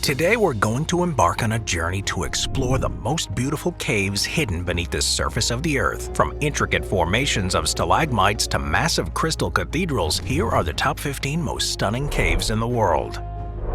Today we're going to embark on a journey to explore the most beautiful caves hidden beneath the surface of the Earth. From intricate formations of stalagmites to massive crystal cathedrals, here are the top 15 most stunning caves in the world.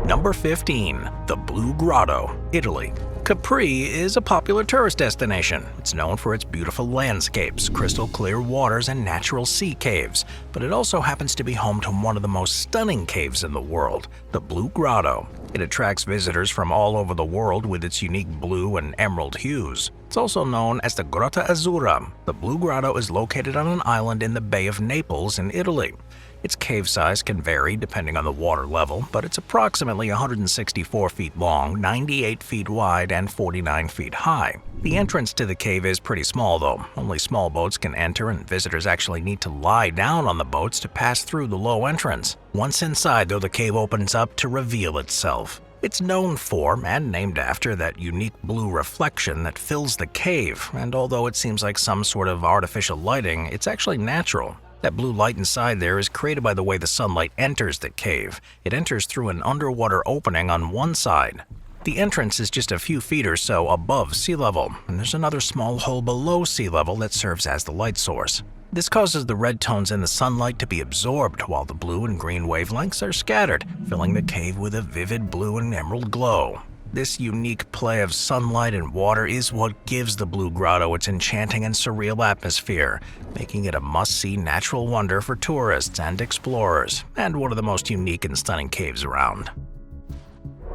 Number 15. The Blue Grotto, Italy. Capri is a popular tourist destination. It's known for its beautiful landscapes, crystal clear waters, and natural sea caves. But it also happens to be home to one of the most stunning caves in the world, the Blue Grotto. It attracts visitors from all over the world with its unique blue and emerald hues. It's also known as the Grotta Azzurra. The Blue Grotto is located on an island in the Bay of Naples in Italy. Its cave size can vary depending on the water level, but it's approximately 164 feet long, 98 feet wide, and 49 feet high. The entrance to the cave is pretty small though. Only small boats can enter, and visitors actually need to lie down on the boats to pass through the low entrance. Once inside though, the cave opens up to reveal itself. It's known for, and named after, that unique blue reflection that fills the cave, and although it seems like some sort of artificial lighting, it's actually natural. That blue light inside there is created by the way the sunlight enters the cave. It enters through an underwater opening on one side. The entrance is just a few feet or so above sea level, and there's another small hole below sea level that serves as the light source. This causes the red tones in the sunlight to be absorbed while the blue and green wavelengths are scattered, filling the cave with a vivid blue and emerald glow. This unique play of sunlight and water is what gives the Blue Grotto its enchanting and surreal atmosphere, making it a must-see natural wonder for tourists and explorers, and one of the most unique and stunning caves around.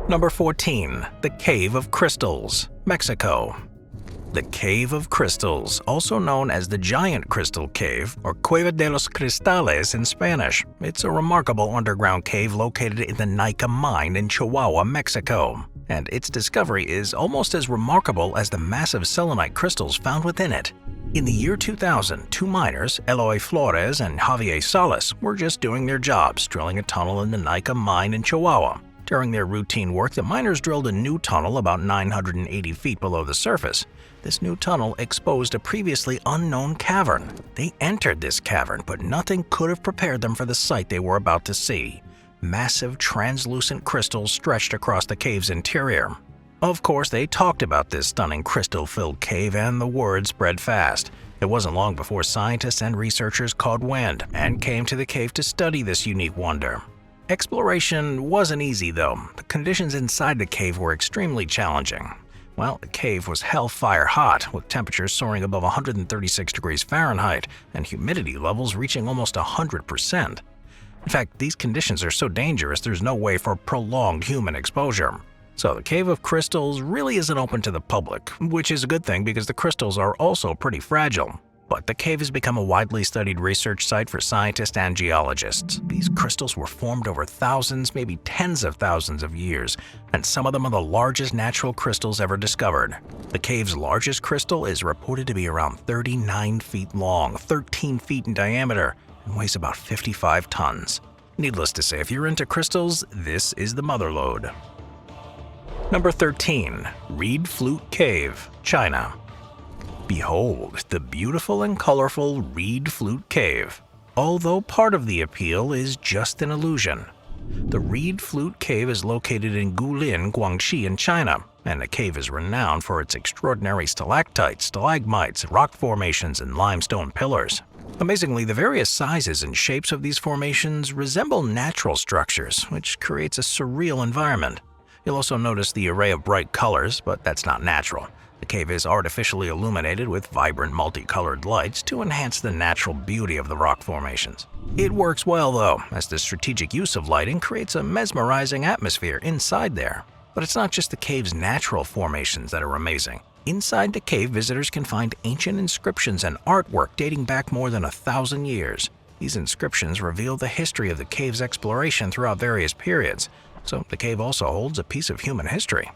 Number 14. The Cave of Crystals, Mexico. The Cave of Crystals, also known as the Giant Crystal Cave or Cueva de los Cristales in Spanish. It's a remarkable underground cave located in the Nica mine in Chihuahua, Mexico. And its discovery is almost as remarkable as the massive selenite crystals found within it. In the year 2000, two miners, Eloy Flores and Javier Salas, were just doing their jobs, drilling a tunnel in the Nica mine in Chihuahua. During their routine work, the miners drilled a new tunnel about 980 feet below the surface. This new tunnel exposed a previously unknown cavern. They entered this cavern, but nothing could have prepared them for the sight they were about to see. Massive translucent crystals stretched across the cave's interior. Of course, they talked about this stunning crystal-filled cave, and the word spread fast. It wasn't long before scientists and researchers caught wind and came to the cave to study this unique wonder. Exploration wasn't easy though. The conditions inside the cave were extremely challenging. Well, the cave was hellfire hot, with temperatures soaring above 136 degrees Fahrenheit and humidity levels reaching almost 100%. In fact, these conditions are so dangerous there's no way for prolonged human exposure. So the Cave of Crystals really isn't open to the public, which is a good thing because the crystals are also pretty fragile. But the cave has become a widely studied research site for scientists and geologists. These crystals were formed over thousands, maybe tens of thousands of years, and some of them are the largest natural crystals ever discovered. The cave's largest crystal is reported to be around 39 feet long, 13 feet in diameter, and weighs about 55 tons. Needless to say, if you're into crystals, this is the motherlode. Number 13. Reed Flute Cave, China. Behold, the beautiful and colorful Reed Flute Cave. Although part of the appeal is just an illusion. The Reed Flute Cave is located in Guilin, Guangxi in China, and the cave is renowned for its extraordinary stalactites, stalagmites, rock formations, and limestone pillars. Amazingly, the various sizes and shapes of these formations resemble natural structures, which creates a surreal environment. You'll also notice the array of bright colors, but that's not natural. The cave is artificially illuminated with vibrant multicolored lights to enhance the natural beauty of the rock formations. It works well though, as the strategic use of lighting creates a mesmerizing atmosphere inside there. But it's not just the cave's natural formations that are amazing. Inside the cave, visitors can find ancient inscriptions and artwork dating back more than 1,000 years. These inscriptions reveal the history of the cave's exploration throughout various periods, so the cave also holds a piece of human history.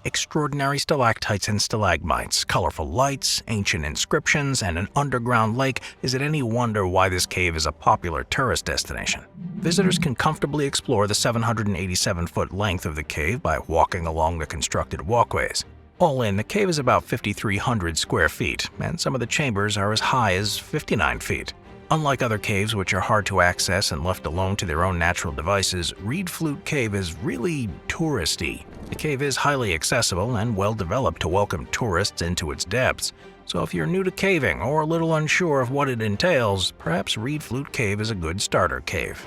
Extraordinary stalactites and stalagmites, colorful lights, ancient inscriptions, and an underground lake. Is it any wonder why this cave is a popular tourist destination? Visitors can comfortably explore the 787-foot length of the cave by walking along the constructed walkways. All in, the cave is about 5,300 square feet, and some of the chambers are as high as 59 feet. Unlike other caves which are hard to access and left alone to their own natural devices, Reed Flute Cave is really touristy. The cave is highly accessible and well developed to welcome tourists into its depths, so if you're new to caving or a little unsure of what it entails, perhaps Reed Flute Cave is a good starter cave.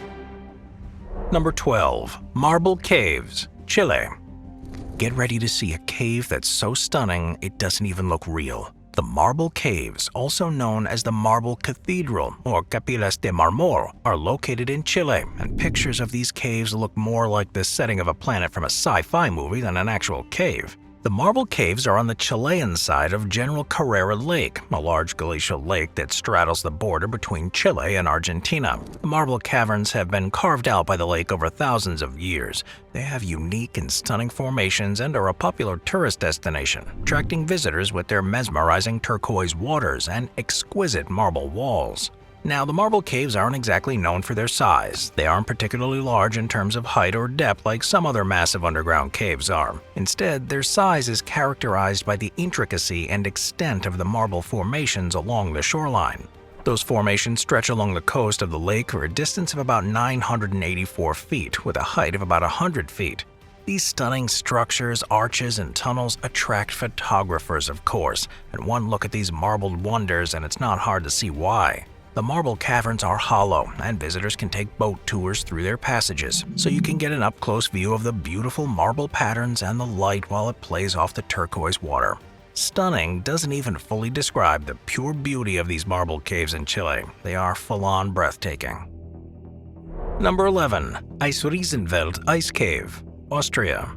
Number 12. Marble Caves, Chile. Get ready to see a cave that's so stunning it doesn't even look real. The Marble Caves, also known as the Marble Cathedral or Capillas de Marmol, are located in Chile, and pictures of these caves look more like the setting of a planet from a sci-fi movie than an actual cave. The Marble Caves are on the Chilean side of General Carrera Lake, a large glacial lake that straddles the border between Chile and Argentina. The marble caverns have been carved out by the lake over thousands of years. They have unique and stunning formations and are a popular tourist destination, attracting visitors with their mesmerizing turquoise waters and exquisite marble walls. Now, the marble caves aren't exactly known for their size. They aren't particularly large in terms of height or depth like some other massive underground caves are. Instead, their size is characterized by the intricacy and extent of the marble formations along the shoreline. Those formations stretch along the coast of the lake for a distance of about 984 feet, with a height of about 100 feet. These stunning structures, arches, and tunnels attract photographers, of course, and one look at these marbled wonders and it's not hard to see why. The marble caverns are hollow, and visitors can take boat tours through their passages, so you can get an up-close view of the beautiful marble patterns and the light while it plays off the turquoise water. Stunning doesn't even fully describe the pure beauty of these marble caves in Chile. They are full-on breathtaking. Number 11. Eisriesenwelt Ice Cave, Austria.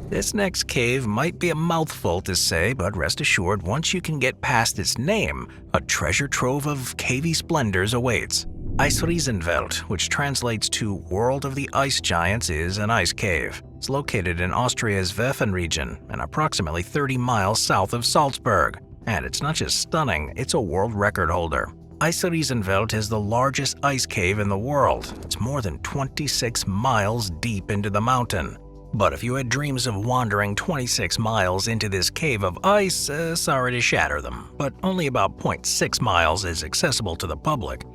This next cave might be a mouthful to say, but rest assured, once you can get past its name, a treasure trove of cavey splendors awaits. Eisriesenwelt, which translates to World of the Ice Giants, is an ice cave. It's located in Austria's Wefan region and approximately 30 miles south of Salzburg. And it's not just stunning, it's a world record holder. Eisriesenwelt is the largest ice cave in the world. It's more than 26 miles deep into the mountain. But if you had dreams of wandering 26 miles into this cave of ice, sorry to shatter them, but only about 0.6 miles is accessible to the public.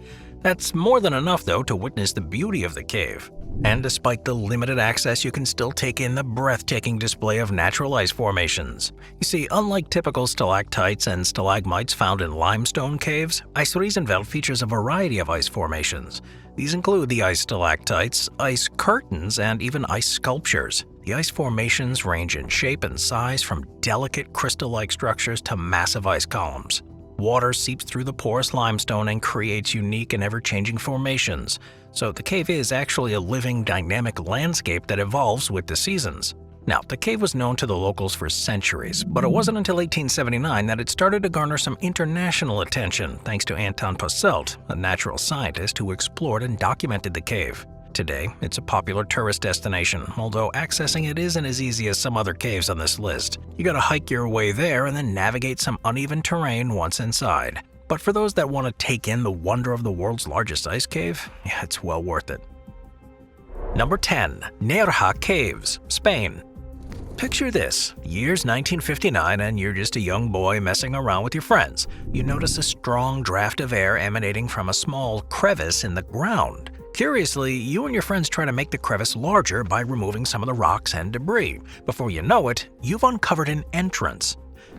That's more than enough, though, to witness the beauty of the cave. And despite the limited access, you can still take in the breathtaking display of natural ice formations. You see, unlike typical stalactites and stalagmites found in limestone caves, Eisriesenwelt features a variety of ice formations. These include the ice stalactites, ice curtains, and even ice sculptures. The ice formations range in shape and size from delicate crystal-like structures to massive ice columns. Water seeps through the porous limestone and creates unique and ever-changing formations, so the cave is actually a living, dynamic landscape that evolves with the seasons. Now, the cave was known to the locals for centuries, but it wasn't until 1879 that it started to garner some international attention thanks to Anton Posselt, a natural scientist who explored and documented the cave. Today, it's a popular tourist destination, although accessing it isn't as easy as some other caves on this list. You gotta hike your way there and then navigate some uneven terrain once inside. But for those that want to take in the wonder of the world's largest ice cave, yeah, it's well worth it. Number 10. Nerja Caves, Spain. Picture this, year's 1959 and you're just a young boy messing around with your friends. You notice a strong draft of air emanating from a small crevice in the ground. Curiously, you and your friends try to make the crevice larger by removing some of the rocks and debris. Before you know it, you've uncovered an entrance.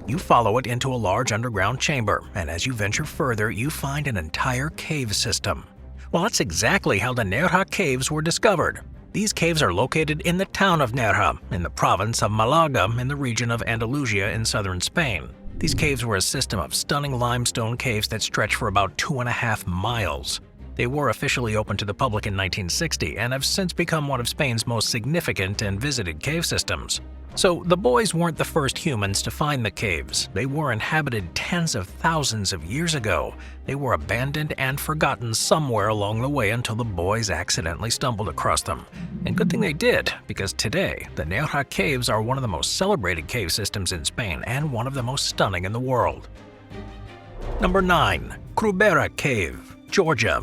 You follow it into a large underground chamber, and as you venture further, you find an entire cave system. Well, that's exactly how the Nerja Caves were discovered. These caves are located in the town of Nerja, in the province of Malaga, in the region of Andalusia in southern Spain. These caves were a system of stunning limestone caves that stretch for about 2.5 miles. They were officially opened to the public in 1960 and have since become one of Spain's most significant and visited cave systems. So the boys weren't the first humans to find the caves. They were inhabited tens of thousands of years ago. They were abandoned and forgotten somewhere along the way until the boys accidentally stumbled across them. And good thing they did, because today, the Nerja Caves are one of the most celebrated cave systems in Spain and one of the most stunning in the world. Number 9. Krubera Cave, Georgia.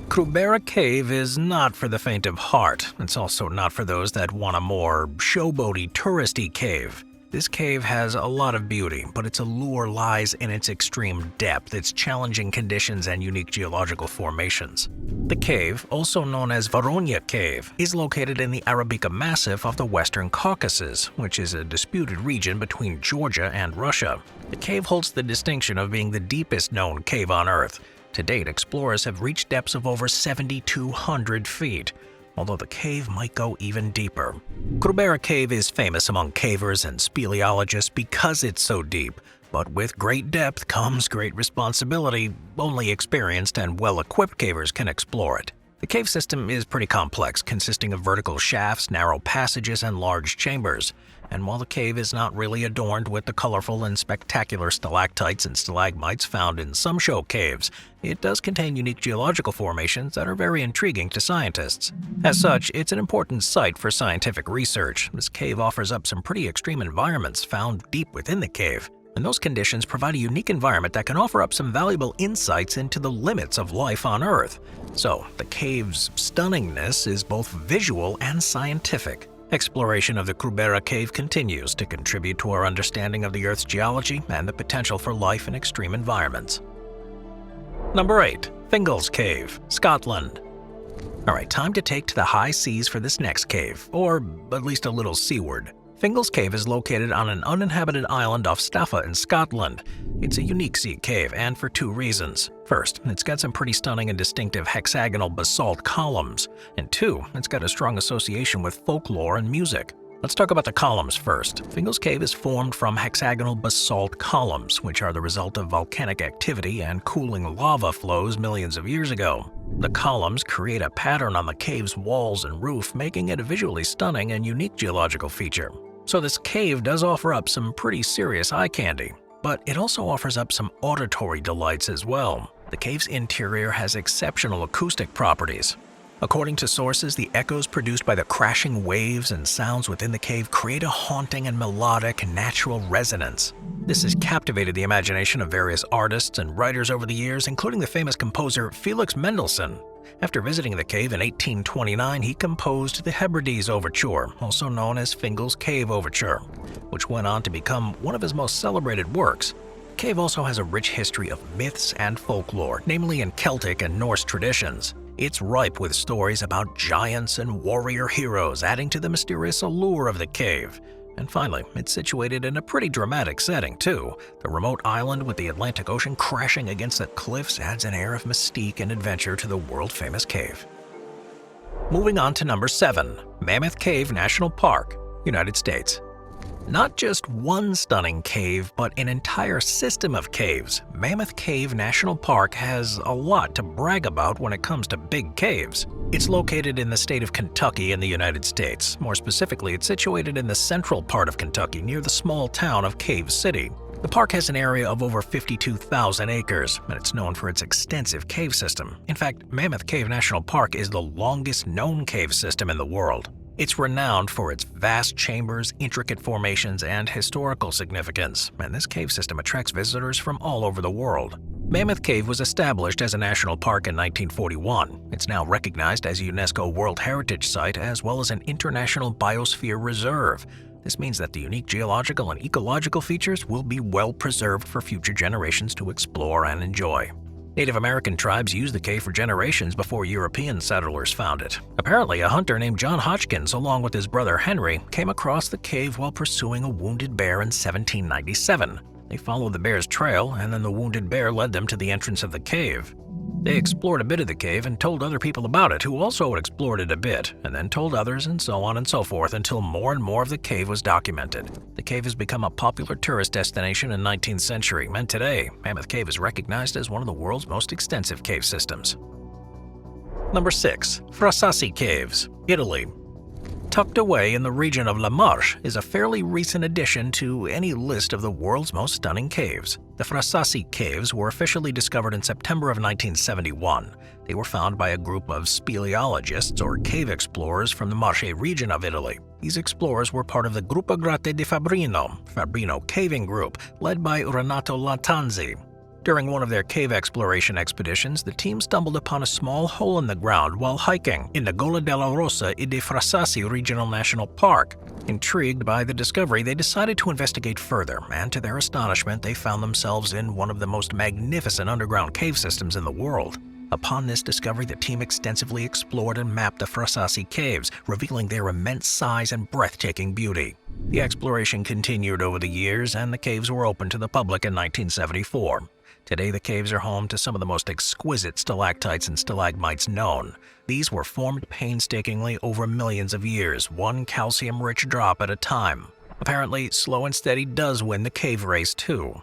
Krubera Cave is not for the faint of heart. It's also not for those that want a more showboaty, touristy cave. This cave has a lot of beauty, but its allure lies in its extreme depth, its challenging conditions, and unique geological formations. The cave, also known as Voronezh Cave, is located in the Arabica Massif of the Western Caucasus, which is a disputed region between Georgia and Russia. The cave holds the distinction of being the deepest known cave on Earth. To date, explorers have reached depths of over 7,200 feet, although the cave might go even deeper. Krubera Cave is famous among cavers and speleologists because it's so deep, but with great depth comes great responsibility. Only experienced and well-equipped cavers can explore it. The cave system is pretty complex, consisting of vertical shafts, narrow passages, and large chambers. And while the cave is not really adorned with the colorful and spectacular stalactites and stalagmites found in some show caves, it does contain unique geological formations that are very intriguing to scientists. As such, it's an important site for scientific research. This cave offers up some pretty extreme environments found deep within the cave, and those conditions provide a unique environment that can offer up some valuable insights into the limits of life on Earth. So, the cave's stunningness is both visual and scientific. Exploration of the Krubera Cave continues to contribute to our understanding of the Earth's geology and the potential for life in extreme environments. Number 8. Fingal's Cave, Scotland. Alright, time to take to the high seas for this next cave, or at least a little seaward. Fingal's Cave is located on an uninhabited island off Staffa in Scotland. It's a unique sea cave, and for two reasons. First, it's got some pretty stunning and distinctive hexagonal basalt columns, and two, it's got a strong association with folklore and music. Let's talk about the columns first. Fingal's Cave is formed from hexagonal basalt columns, which are the result of volcanic activity and cooling lava flows millions of years ago. The columns create a pattern on the cave's walls and roof, making it a visually stunning and unique geological feature. So this cave does offer up some pretty serious eye candy, but it also offers up some auditory delights as well. The cave's interior has exceptional acoustic properties. According to sources, the echoes produced by the crashing waves and sounds within the cave create a haunting and melodic natural resonance. This has captivated the imagination of various artists and writers over the years, including the famous composer Felix Mendelssohn. After visiting the cave in 1829, he composed the Hebrides Overture, also known as Fingal's Cave Overture, which went on to become one of his most celebrated works. The cave also has a rich history of myths and folklore, namely in Celtic and Norse traditions. It's ripe with stories about giants and warrior heroes, adding to the mysterious allure of the cave. And finally, it's situated in a pretty dramatic setting too. The remote island with the Atlantic Ocean crashing against the cliffs adds an air of mystique and adventure to the world-famous cave. Moving on to number 7, Mammoth Cave National Park, United States. Not just one stunning cave, but an entire system of caves, Mammoth Cave National Park has a lot to brag about when it comes to big caves. It's located in the state of Kentucky in the United States. More specifically, it's situated in the central part of Kentucky near the small town of Cave City. The park has an area of over 52,000 acres, and it's known for its extensive cave system. In fact, Mammoth Cave National Park is the longest known cave system in the world. It's renowned for its vast chambers, intricate formations, and historical significance, and this cave system attracts visitors from all over the world. Mammoth Cave was established as a national park in 1941. It's now recognized as a UNESCO World Heritage Site as well as an International Biosphere Reserve. This means that the unique geological and ecological features will be well preserved for future generations to explore and enjoy. Native American tribes used the cave for generations before European settlers found it. Apparently, a hunter named John Hodgkins, along with his brother Henry, came across the cave while pursuing a wounded bear in 1797. They followed the bear's trail, and then the wounded bear led them to the entrance of the cave. They explored a bit of the cave and told other people about it, who also explored it a bit, and then told others, and so on and so forth, until more and more of the cave was documented. The cave has become a popular tourist destination in the 19th century, and today, Mammoth Cave is recognized as one of the world's most extensive cave systems. Number 6. Frasassi Caves, Italy. Tucked away in the region of La Marche is a fairly recent addition to any list of the world's most stunning caves. The Frasassi Caves were officially discovered in September of 1971. They were found by a group of speleologists or cave explorers from the Marche region of Italy. These explorers were part of the Gruppo Grotte di Fabrino Caving Group, led by Renato Lattanzi. During one of their cave exploration expeditions, the team stumbled upon a small hole in the ground while hiking in the Gola della Rosa e dei Frasassi Regional National Park. Intrigued by the discovery, they decided to investigate further, and to their astonishment, they found themselves in one of the most magnificent underground cave systems in the world. Upon this discovery, the team extensively explored and mapped the Frasassi caves, revealing their immense size and breathtaking beauty. The exploration continued over the years, and the caves were opened to the public in 1974. Today, the caves are home to some of the most exquisite stalactites and stalagmites known. These were formed painstakingly over millions of years, one calcium-rich drop at a time. Apparently, slow and steady does win the cave race too.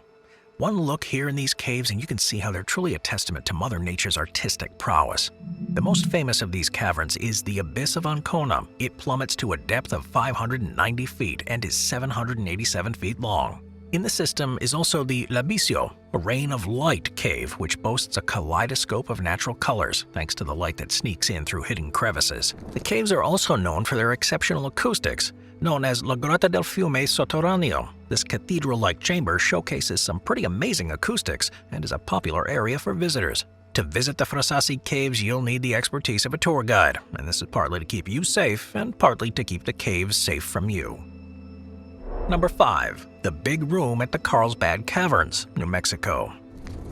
One look here in these caves and you can see how they're truly a testament to Mother Nature's artistic prowess. The most famous of these caverns is the Abyss of Ancona. It plummets to a depth of 590 feet and is 787 feet long. In the system is also the L'Abyssio, a rain of light cave which boasts a kaleidoscope of natural colors thanks to the light that sneaks in through hidden crevices. The caves are also known for their exceptional acoustics, known as La Grotta del Fiume Sotterraneo. This cathedral-like chamber showcases some pretty amazing acoustics and is a popular area for visitors. To visit the Frasassi caves, you'll need the expertise of a tour guide, and this is partly to keep you safe and partly to keep the caves safe from you. Number 5. The Big Room at the Carlsbad Caverns, New Mexico.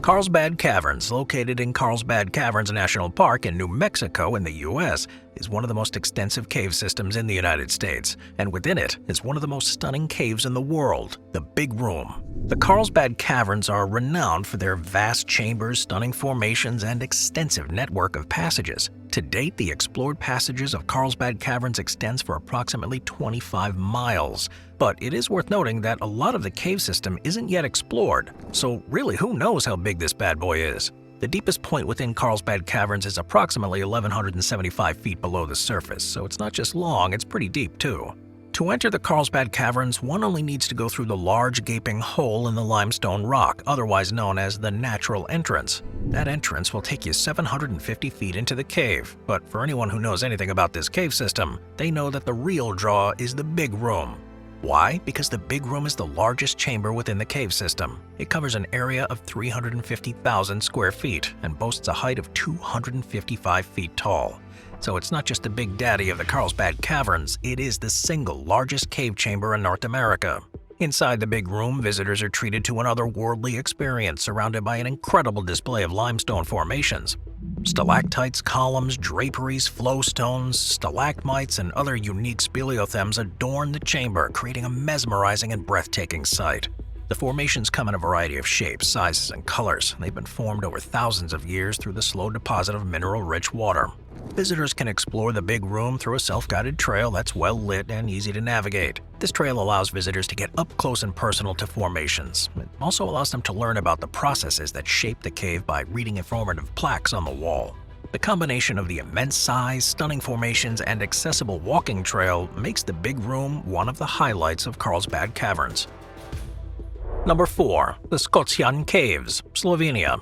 Carlsbad Caverns, located in Carlsbad Caverns National Park in New Mexico in the U.S., is one of the most extensive cave systems in the United States, and within it is one of the most stunning caves in the world, the Big Room. The Carlsbad Caverns are renowned for their vast chambers, stunning formations, and extensive network of passages. To date, the explored passages of Carlsbad Caverns extends for approximately 25 miles. But it is worth noting that a lot of the cave system isn't yet explored, so really who knows how big this bad boy is. The deepest point within Carlsbad Caverns is approximately 1,175 feet below the surface, so it's not just long, it's pretty deep too. To enter the Carlsbad Caverns, one only needs to go through the large gaping hole in the limestone rock, otherwise known as the natural entrance. That entrance will take you 750 feet into the cave, but for anyone who knows anything about this cave system, they know that the real draw is the Big Room. Why? Because the Big Room is the largest chamber within the cave system. It covers an area of 350,000 square feet and boasts a height of 255 feet tall. So it's not just the big daddy of the Carlsbad Caverns, it is the single largest cave chamber in North America. Inside the Big Room, visitors are treated to an otherworldly experience surrounded by an incredible display of limestone formations. Stalactites, columns, draperies, flowstones, stalagmites, and other unique speleothems adorn the chamber, creating a mesmerizing and breathtaking sight. The formations come in a variety of shapes, sizes, and colors. They've been formed over thousands of years through the slow deposit of mineral-rich water. Visitors can explore the Big Room through a self-guided trail that's well lit and easy to navigate. This trail allows visitors to get up close and personal to formations. It also allows them to learn about the processes that shape the cave by reading informative plaques on the wall. The combination of the immense size, stunning formations, and accessible walking trail makes the Big Room one of the highlights of Carlsbad Caverns. Number 4. The Skocian Caves, Slovenia.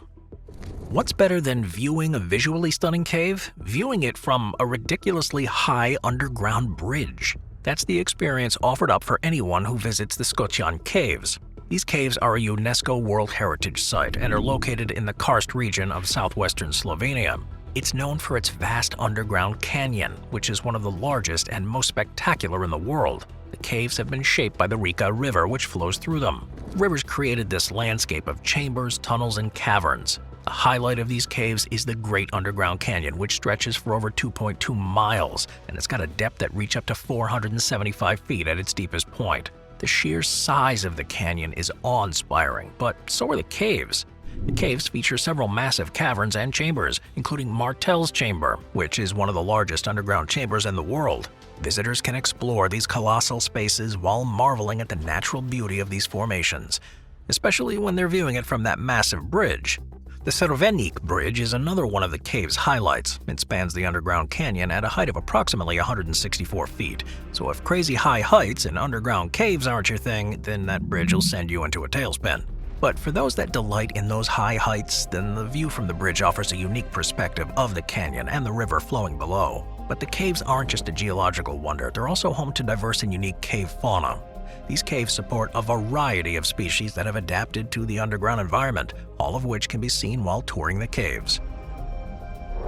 What's better than viewing a visually stunning cave? Viewing it from a ridiculously high underground bridge. That's the experience offered up for anyone who visits the Skocian Caves. These caves are a UNESCO World Heritage Site and are located in the karst region of southwestern Slovenia. It's known for its vast underground canyon, which is one of the largest and most spectacular in the world. The caves have been shaped by the Reka River, which flows through them. The rivers created this landscape of chambers, tunnels, and caverns. The highlight of these caves is the Great Underground Canyon, which stretches for over 2.2 miles, and it's got a depth that reaches up to 475 feet at its deepest point. The sheer size of the canyon is awe-inspiring, but so are the caves. The caves feature several massive caverns and chambers, including Martel's Chamber, which is one of the largest underground chambers in the world. Visitors can explore these colossal spaces while marveling at the natural beauty of these formations, especially when they're viewing it from that massive bridge. The Cervenik Bridge is another one of the cave's highlights. It spans the underground canyon at a height of approximately 164 feet, so if crazy high heights and underground caves aren't your thing, then that bridge will send you into a tailspin. But for those that delight in those high heights, then the view from the bridge offers a unique perspective of the canyon and the river flowing below. But the caves aren't just a geological wonder, they're also home to diverse and unique cave fauna. These caves support a variety of species that have adapted to the underground environment, all of which can be seen while touring the caves.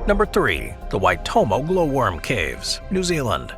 Number 3. The Waitomo Glowworm Caves, New Zealand.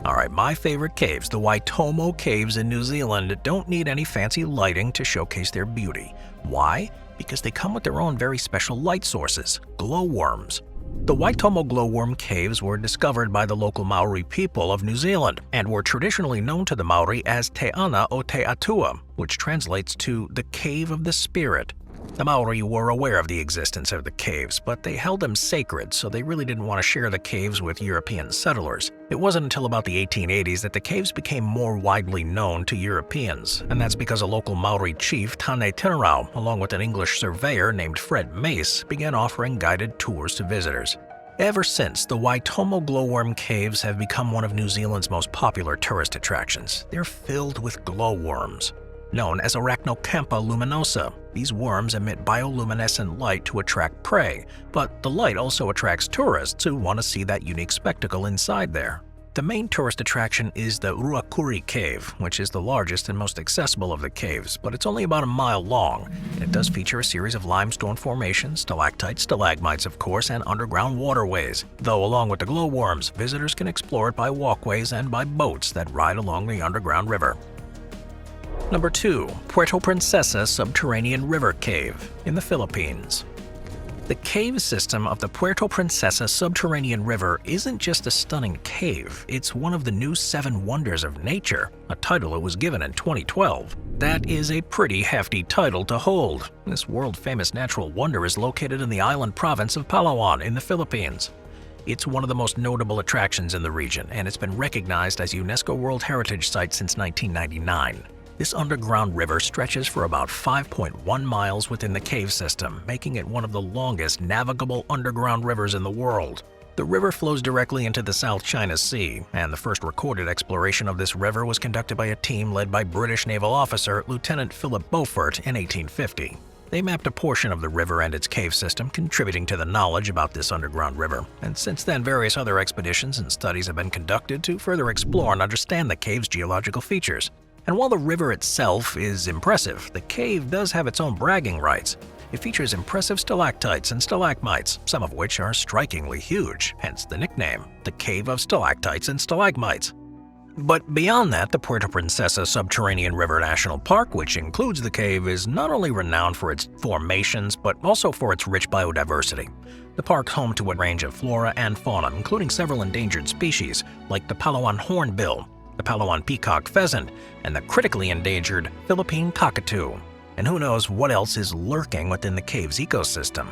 Alright, my favorite caves, the Waitomo Caves in New Zealand, don't need any fancy lighting to showcase their beauty. Why? Because they come with their own very special light sources, glowworms. The Waitomo Glowworm Caves were discovered by the local Maori people of New Zealand and were traditionally known to the Maori as Te Ana o Te Atua, which translates to the Cave of the Spirit. The Maori were aware of the existence of the caves, but they held them sacred, so they really didn't want to share the caves with European settlers. It wasn't until about the 1880s that the caves became more widely known to Europeans, and that's because a local Maori chief, Tane Tinarau, along with an English surveyor named Fred Mace, began offering guided tours to visitors. Ever since, the Waitomo Glowworm Caves have become one of New Zealand's most popular tourist attractions. They're filled with glowworms. Known as Arachnocampa luminosa, these worms emit bioluminescent light to attract prey, but the light also attracts tourists who want to see that unique spectacle inside there. The main tourist attraction is the Ruakuri Cave, which is the largest and most accessible of the caves, but it's only about a mile long. It does feature a series of limestone formations, stalactites, stalagmites of course, and underground waterways. Though along with the glowworms, visitors can explore it by walkways and by boats that ride along the underground river. Number 2. Puerto Princesa Subterranean River Cave in the Philippines. The cave system of the Puerto Princesa Subterranean River isn't just a stunning cave, it's one of the new 7 wonders of nature, a title it was given in 2012. That is a pretty hefty title to hold. This world-famous natural wonder is located in the island province of Palawan in the Philippines. It's one of the most notable attractions in the region, and it's been recognized as UNESCO World Heritage Site since 1999. This underground river stretches for about 5.1 miles within the cave system, making it one of the longest navigable underground rivers in the world. The river flows directly into the South China Sea, and the first recorded exploration of this river was conducted by a team led by British naval officer Lieutenant Philip Beaufort in 1850. They mapped a portion of the river and its cave system, contributing to the knowledge about this underground river, and since then various other expeditions and studies have been conducted to further explore and understand the cave's geological features. And while the river itself is impressive, the cave does have its own bragging rights. It features impressive stalactites and stalagmites, some of which are strikingly huge, hence the nickname, the Cave of Stalactites and Stalagmites. But beyond that, the Puerto Princesa Subterranean River National Park, which includes the cave, is not only renowned for its formations, but also for its rich biodiversity. The park's home to a range of flora and fauna, including several endangered species, like the Palawan hornbill, the Palawan peacock pheasant, and the critically endangered Philippine cockatoo. And who knows what else is lurking within the cave's ecosystem?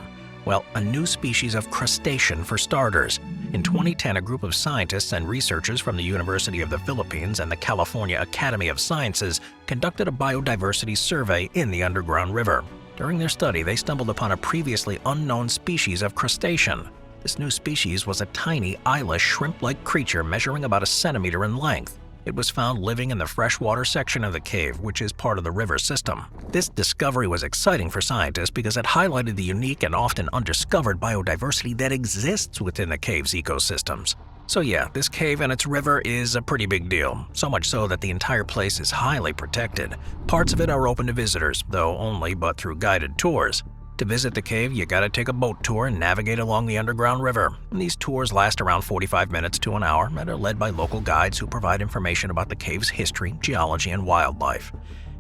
Well, a new species of crustacean for starters. In 2010, a group of scientists and researchers from the University of the Philippines and the California Academy of Sciences conducted a biodiversity survey in the underground river. During their study, they stumbled upon a previously unknown species of crustacean. This new species was a tiny, eyeless, shrimp-like creature measuring about a centimeter in length. It was found living in the freshwater section of the cave, which is part of the river system. This discovery was exciting for scientists because it highlighted the unique and often undiscovered biodiversity that exists within the cave's ecosystems. So yeah, this cave and its river is a pretty big deal, so much so that the entire place is highly protected. Parts of it are open to visitors, though only but through guided tours. To visit the cave, you gotta take a boat tour and navigate along the underground river. And these tours last around 45 minutes to an hour and are led by local guides who provide information about the cave's history, geology, and wildlife.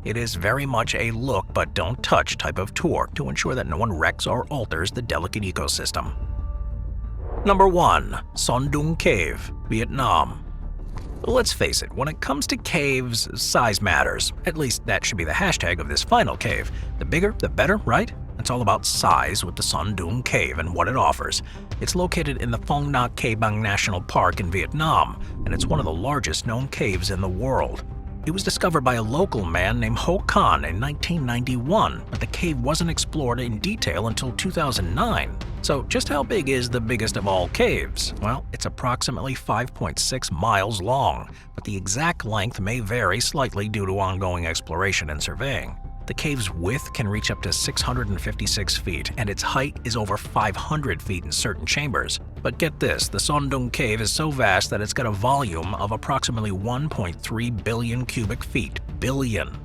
It is very much a look but don't touch type of tour to ensure that no one wrecks or alters the delicate ecosystem. Number 1. Son Doong Cave, Vietnam. Let's face it, when it comes to caves, size matters. At least that should be the hashtag of this final cave. The bigger, the better, right? It's all about size with the Son Doong Cave and what it offers. It's located in the Phong Nha Ke Bang National Park in Vietnam, and it's one of the largest known caves in the world. It was discovered by a local man named Ho Khan in 1991, but the cave wasn't explored in detail until 2009. So just how big is the biggest of all caves? Well, it's approximately 5.6 miles long, but the exact length may vary slightly due to ongoing exploration and surveying. The cave's width can reach up to 656 feet, and its height is over 500 feet in certain chambers. But get this, the Doong cave is so vast that it's got a volume of approximately 1.3 billion cubic feet. Billion.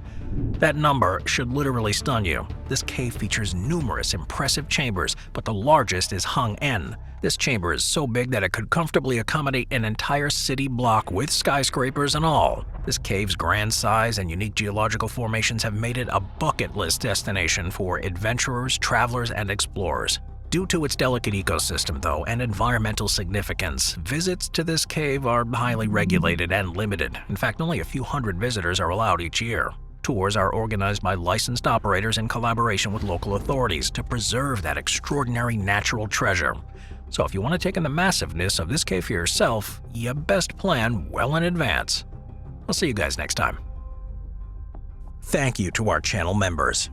That number should literally stun you. This cave features numerous impressive chambers, but the largest is Hung N. This chamber is so big that it could comfortably accommodate an entire city block with skyscrapers and all. This cave's grand size and unique geological formations have made it a bucket list destination for adventurers, travelers, and explorers. Due to its delicate ecosystem, though, and environmental significance, visits to this cave are highly regulated and limited. In fact, only a few hundred visitors are allowed each year. Tours are organized by licensed operators in collaboration with local authorities to preserve that extraordinary natural treasure. So if you want to take in the massiveness of this cave for yourself, you best plan well in advance. I'll see you guys next time. Thank you to our channel members.